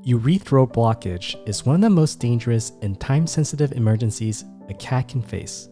Urethral blockage is one of the most dangerous and time-sensitive emergencies a cat can face.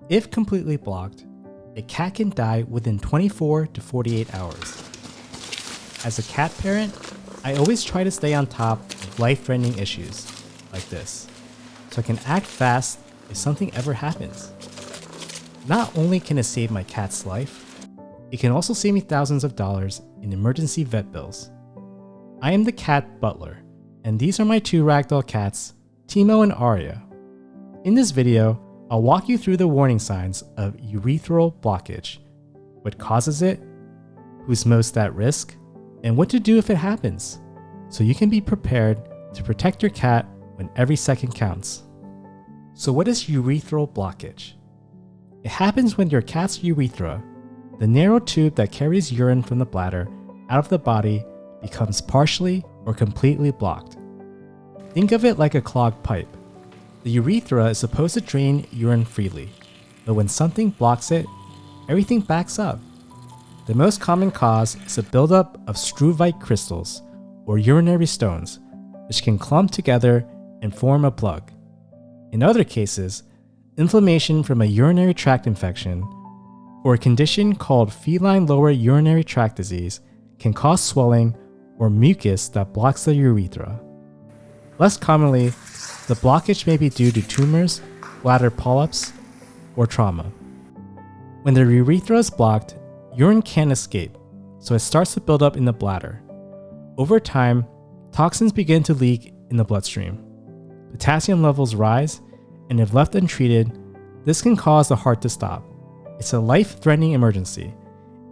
If completely blocked, a cat can die within 24 to 48 hours. As a cat parent, I always try to stay on top of life-threatening issues like this, so I can act fast if something ever happens. Not only can it save my cat's life, it can also save me thousands of dollars in emergency vet bills. I am the Cat Butler, and these are my two Ragdoll cats, Teemo and Arya. In this video, I'll walk you through the warning signs of urethral blockage, what causes it, who's most at risk, and what to do if it happens, so you can be prepared to protect your cat when every second counts. So what is urethral blockage? It happens when your cat's urethra, the narrow tube that carries urine from the bladder out of the body, becomes partially or completely blocked. Think of it like a clogged pipe. The urethra is supposed to drain urine freely, but when something blocks it, everything backs up. The most common cause is a buildup of struvite crystals, or urinary stones, which can clump together and form a plug. In other cases, inflammation from a urinary tract infection, or a condition called feline lower urinary tract disease, can cause swelling or mucus that blocks the urethra. Less commonly, the blockage may be due to tumors, bladder polyps, or trauma. When the urethra is blocked, urine can't escape, so it starts to build up in the bladder. Over time, toxins begin to leak in the bloodstream. Potassium levels rise, and if left untreated, this can cause the heart to stop. It's a life-threatening emergency,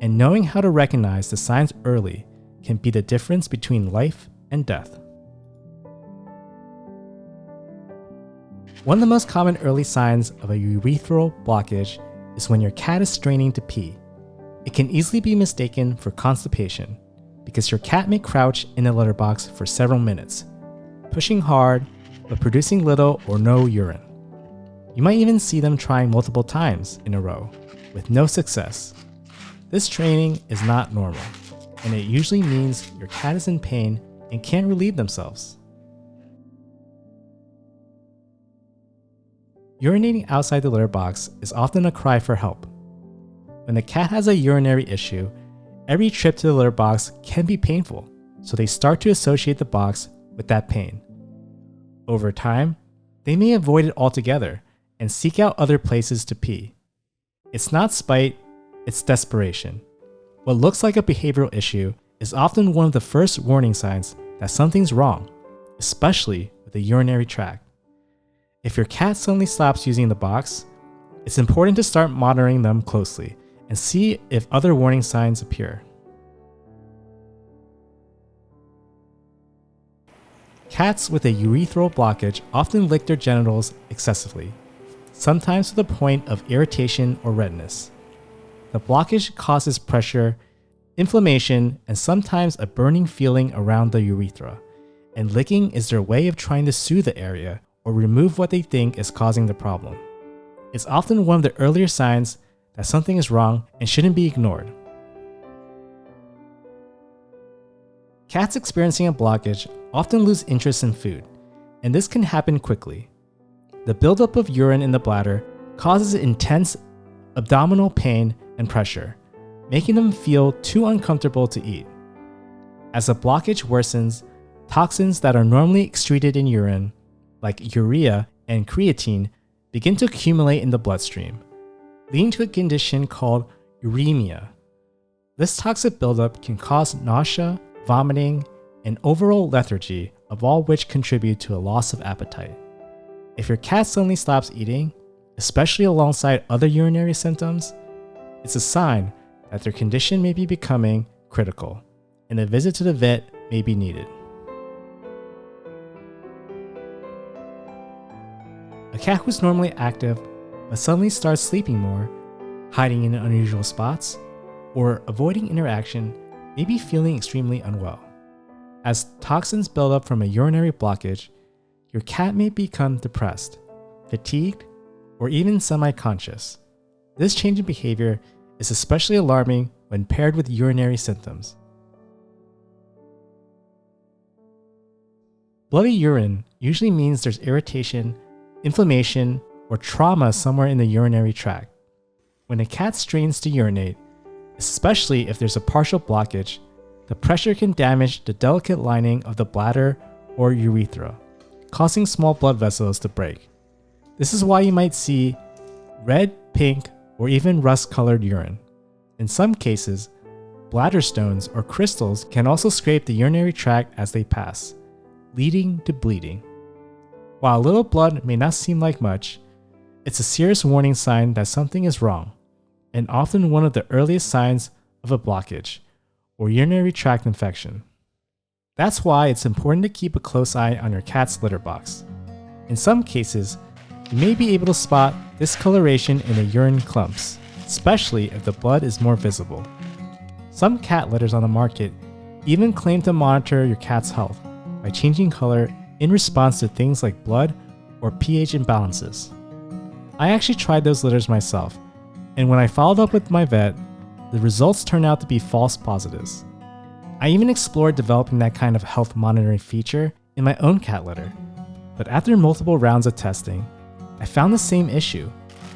and knowing how to recognize the signs early can be the difference between life and death. One of the most common early signs of a urethral blockage is when your cat is straining to pee. It can easily be mistaken for constipation because your cat may crouch in a litter box for several minutes, pushing hard but producing little or no urine. You might even see them trying multiple times in a row with no success. This training is not normal, and it usually means your cat is in pain and can't relieve themselves. Urinating outside the litter box is often a cry for help. When the cat has a urinary issue, every trip to the litter box can be painful, so they start to associate the box with that pain. Over time, they may avoid it altogether and seek out other places to pee. It's not spite, it's desperation. What looks like a behavioral issue is often one of the first warning signs that something's wrong, especially with the urinary tract. If your cat suddenly stops using the box, it's important to start monitoring them closely and see if other warning signs appear. Cats with a urethral blockage often lick their genitals excessively, sometimes to the point of irritation or redness. The blockage causes pressure, inflammation, and sometimes a burning feeling around the urethra, and licking is their way of trying to soothe the area or remove what they think is causing the problem. It's often one of the earlier signs that something is wrong and shouldn't be ignored. Cats experiencing a blockage often lose interest in food, and this can happen quickly. The buildup of urine in the bladder causes intense abdominal pain and pressure, making them feel too uncomfortable to eat. As the blockage worsens, toxins that are normally excreted in urine, like urea and creatine, begin to accumulate in the bloodstream, leading to a condition called uremia. This toxic buildup can cause nausea, vomiting, and overall lethargy, of all which contribute to a loss of appetite. If your cat suddenly stops eating, especially alongside other urinary symptoms, it's a sign that their condition may be becoming critical, and a visit to the vet may be needed. A cat who's normally active but suddenly starts sleeping more, hiding in unusual spots, or avoiding interaction may be feeling extremely unwell. As toxins build up from a urinary blockage, your cat may become depressed, fatigued, or even semi-conscious. This change in behavior is especially alarming when paired with urinary symptoms. Bloody urine usually means there's irritation, inflammation, or trauma somewhere in the urinary tract. When a cat strains to urinate, especially if there's a partial blockage, the pressure can damage the delicate lining of the bladder or urethra, causing small blood vessels to break. This is why you might see red, pink, or even rust-colored urine. In some cases, bladder stones or crystals can also scrape the urinary tract as they pass, leading to bleeding. While a little blood may not seem like much, it's a serious warning sign that something is wrong, and often one of the earliest signs of a blockage or urinary tract infection. That's why it's important to keep a close eye on your cat's litter box. In some cases, you may be able to spot discoloration in the urine clumps, especially if the blood is more visible. Some cat litters on the market even claim to monitor your cat's health by changing color in response to things like blood or pH imbalances. I actually tried those litters myself, and when I followed up with my vet, the results turned out to be false positives. I even explored developing that kind of health monitoring feature in my own cat litter, but after multiple rounds of testing, I found the same issue.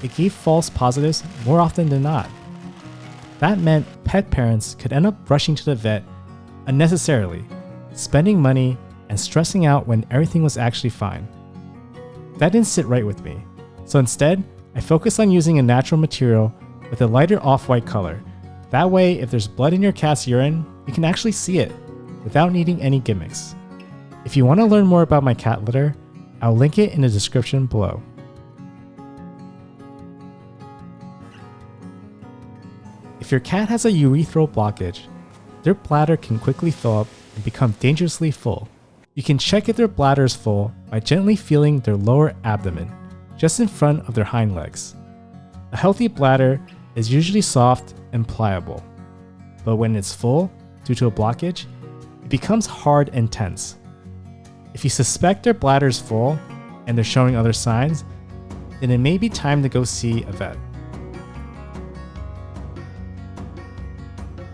It gave false positives more often than not. That meant pet parents could end up rushing to the vet unnecessarily, spending money and stressing out when everything was actually fine. That didn't sit right with me, so instead, I focused on using a natural material with a lighter off-white color. That way, if there's blood in your cat's urine, you can actually see it without needing any gimmicks. If you want to learn more about my cat litter, I'll link it in the description below. If your cat has a urethral blockage, their bladder can quickly fill up and become dangerously full. You can check if their bladder is full by gently feeling their lower abdomen, just in front of their hind legs. A healthy bladder is usually soft and pliable, but when it's full due to a blockage, it becomes hard and tense. If you suspect their bladder is full and they're showing other signs, then it may be time to go see a vet.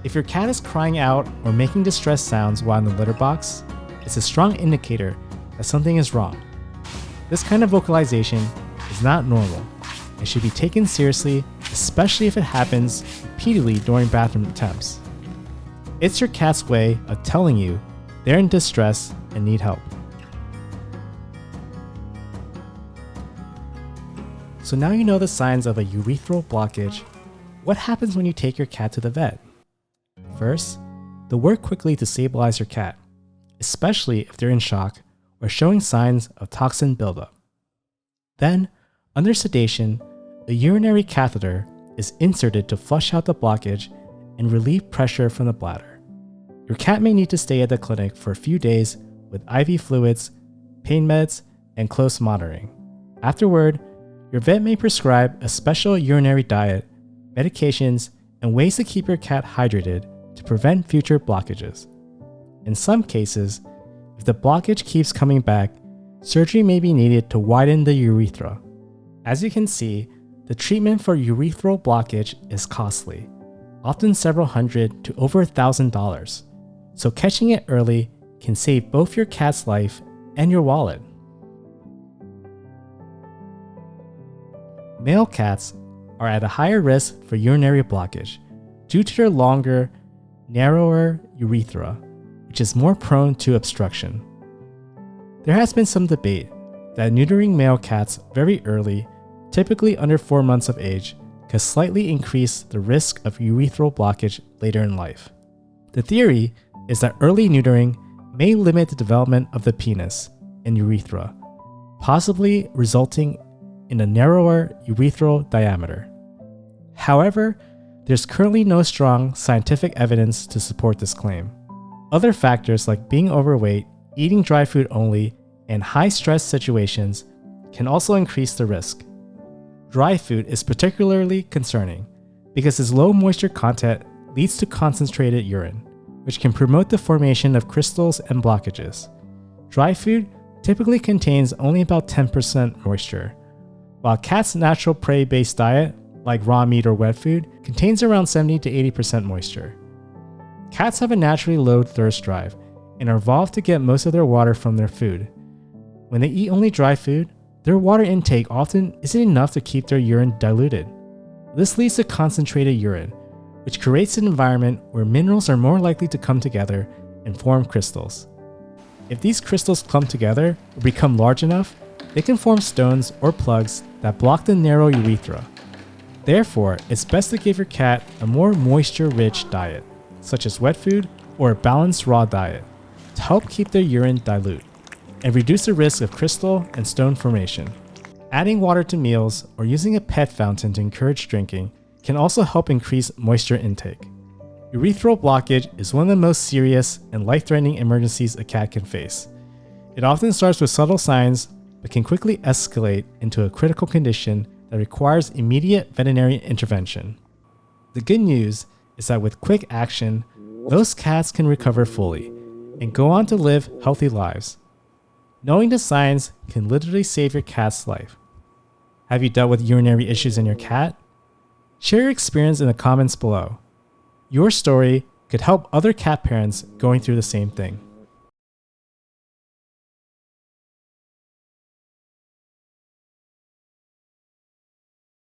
If your cat is crying out or making distress sounds while in the litter box, it's a strong indicator that something is wrong. This kind of vocalization is not normal and should be taken seriously, especially if it happens repeatedly during bathroom attempts. It's your cat's way of telling you they're in distress and need help. So now you know the signs of a urethral blockage. What happens when you take your cat to the vet? First, they'll work quickly to stabilize your cat, especially if they're in shock or showing signs of toxin buildup. Then, under sedation, a urinary catheter is inserted to flush out the blockage and relieve pressure from the bladder. Your cat may need to stay at the clinic for a few days with IV fluids, pain meds, and close monitoring. Afterward, your vet may prescribe a special urinary diet, medications, and ways to keep your cat hydrated to prevent future blockages. In some cases, if the blockage keeps coming back, surgery may be needed to widen the urethra. As you can see, the treatment for urethral blockage is costly, often several hundred to over $1,000. So catching it early can save both your cat's life and your wallet. Male cats are at a higher risk for urinary blockage due to their longer, narrower urethra, which is more prone to obstruction. There has been some debate that neutering male cats very early, typically under 4 months of age, can slightly increase the risk of urethral blockage later in life. The theory is that early neutering may limit the development of the penis and urethra, possibly resulting in a narrower urethral diameter. However, there's currently no strong scientific evidence to support this claim. Other factors like being overweight, eating dry food only, and high stress situations can also increase the risk. Dry food is particularly concerning because its low moisture content leads to concentrated urine, which can promote the formation of crystals and blockages. Dry food typically contains only about 10% moisture, while cats' natural prey-based diet, like raw meat or wet food, contains around 70 to 80% moisture. Cats have a naturally low thirst drive and are evolved to get most of their water from their food. When they eat only dry food, their water intake often isn't enough to keep their urine diluted. This leads to concentrated urine, which creates an environment where minerals are more likely to come together and form crystals. If these crystals clump together or become large enough, they can form stones or plugs that block the narrow urethra. Therefore, it's best to give your cat a more moisture-rich diet, such as wet food or a balanced raw diet, to help keep their urine dilute and reduce the risk of crystal and stone formation. Adding water to meals or using a pet fountain to encourage drinking can also help increase moisture intake. Urethral blockage is one of the most serious and life-threatening emergencies a cat can face. It often starts with subtle signs, but can quickly escalate into a critical condition that requires immediate veterinary intervention. The good news is that with quick action, most cats can recover fully and go on to live healthy lives. Knowing the signs can literally save your cat's life. Have you dealt with urinary issues in your cat? Share your experience in the comments below. Your story could help other cat parents going through the same thing.